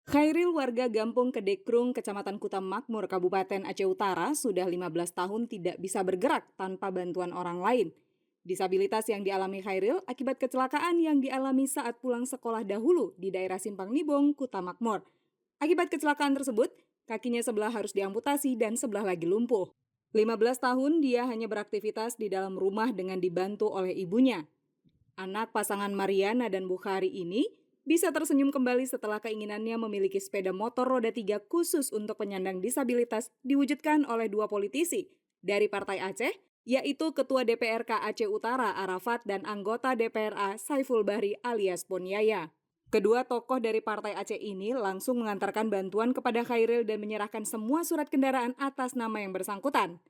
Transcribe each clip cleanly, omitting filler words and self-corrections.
Khairil warga Gampung Kedekrung, Kecamatan Kuta Makmur, Kabupaten Aceh Utara sudah 15 tahun tidak bisa bergerak tanpa bantuan orang lain. Disabilitas yang dialami Khairil akibat kecelakaan yang dialami saat pulang sekolah dahulu di daerah Simpang Nibong, Kuta Makmur. Akibat kecelakaan tersebut, kakinya sebelah harus diamputasi dan sebelah lagi lumpuh. 15 tahun dia hanya beraktivitas di dalam rumah dengan dibantu oleh ibunya. Anak pasangan Mariana dan Bukhari ini bisa tersenyum kembali setelah keinginannya memiliki sepeda motor roda 3 khusus untuk penyandang disabilitas diwujudkan oleh dua politisi dari Partai Aceh, yaitu Ketua DPRK Aceh Utara Arafat dan anggota DPRA Saiful Bahri alias Poniaya. Kedua tokoh dari Partai Aceh ini langsung mengantarkan bantuan kepada Khairil dan menyerahkan semua surat kendaraan atas nama yang bersangkutan.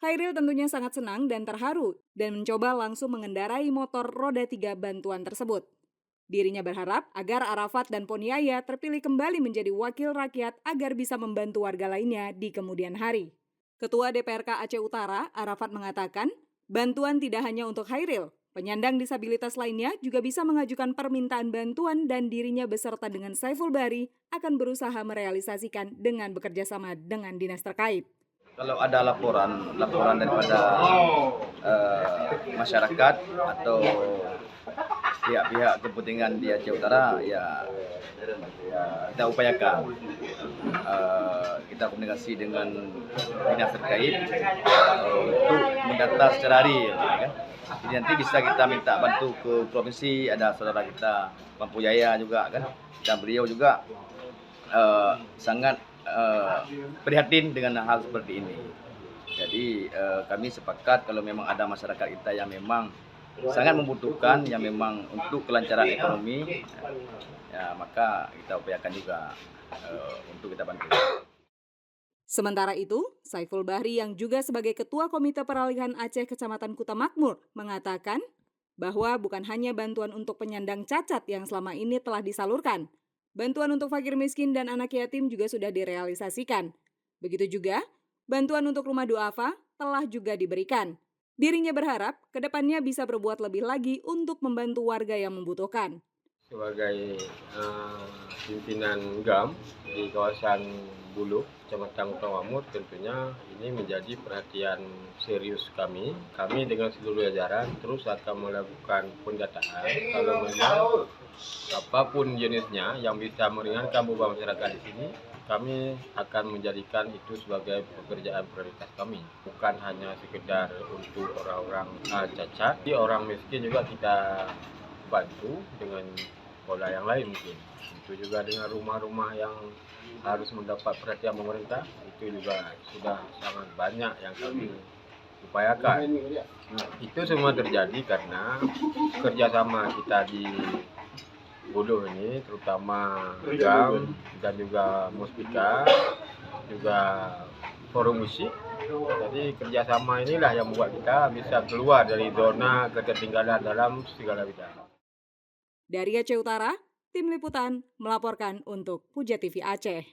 Khairil tentunya sangat senang dan terharu dan mencoba langsung mengendarai motor roda 3 bantuan tersebut. Dirinya berharap agar Arafat dan Poniaya terpilih kembali menjadi wakil rakyat agar bisa membantu warga lainnya di kemudian hari. Ketua DPRK Aceh Utara, Arafat mengatakan, bantuan tidak hanya untuk Khairil, penyandang disabilitas lainnya juga bisa mengajukan permintaan bantuan dan dirinya beserta dengan Saiful Bahri akan berusaha merealisasikan dengan bekerja sama dengan dinas terkait. Kalau ada laporan daripada masyarakat atau pihak-pihak kepentingan di Aceh Utara, ya kita upayakan, kita komunikasi dengan dinas terkait untuk mendata secara real, kan? Jadi nanti bisa kita minta bantu ke provinsi, ada saudara kita Mampu Jaya juga kan, dan beliau juga sangat prihatin dengan hal seperti ini. Jadi kami sepakat kalau memang ada masyarakat kita yang memang sangat membutuhkan, yang memang untuk kelancaran ekonomi, ya maka kita upayakan juga untuk kita bantu. Sementara itu, Saiful Bahri yang juga sebagai Ketua Komite Peralihan Aceh Kecamatan Kuta Makmur mengatakan bahwa bukan hanya bantuan untuk penyandang cacat yang selama ini telah disalurkan, bantuan untuk fakir miskin dan anak yatim juga sudah direalisasikan. Begitu juga, bantuan untuk rumah duafa telah juga diberikan. Dirinya berharap kedepannya bisa berbuat lebih lagi untuk membantu warga yang membutuhkan. Sebagai pimpinan GAM di kawasan Bulu, Kecamatan Kuta Makmur, tentunya ini menjadi perhatian serius kami. Kami dengan seluruh jajaran terus akan melakukan pendataan kalau memang apapun jenisnya yang bisa meringankan beban masyarakat di sini, kami akan menjadikan itu sebagai pekerjaan prioritas kami. Bukan hanya sekedar untuk orang-orang cacat, tapi orang miskin juga kita bantu dengan pola yang lain mungkin. Itu juga dengan rumah-rumah yang harus mendapat perhatian pemerintah, itu juga sudah sangat banyak yang kami upayakan. Nah, itu semua terjadi karena kerjasama kita di Bulu ini, terutama GAM dan juga Muspika, juga Forum Musik. Jadi kerjasama inilah yang membuat kita bisa keluar dari zona ketertinggalan dalam segala bidang. Dari Aceh Utara, Tim Liputan melaporkan untuk Puja TV Aceh.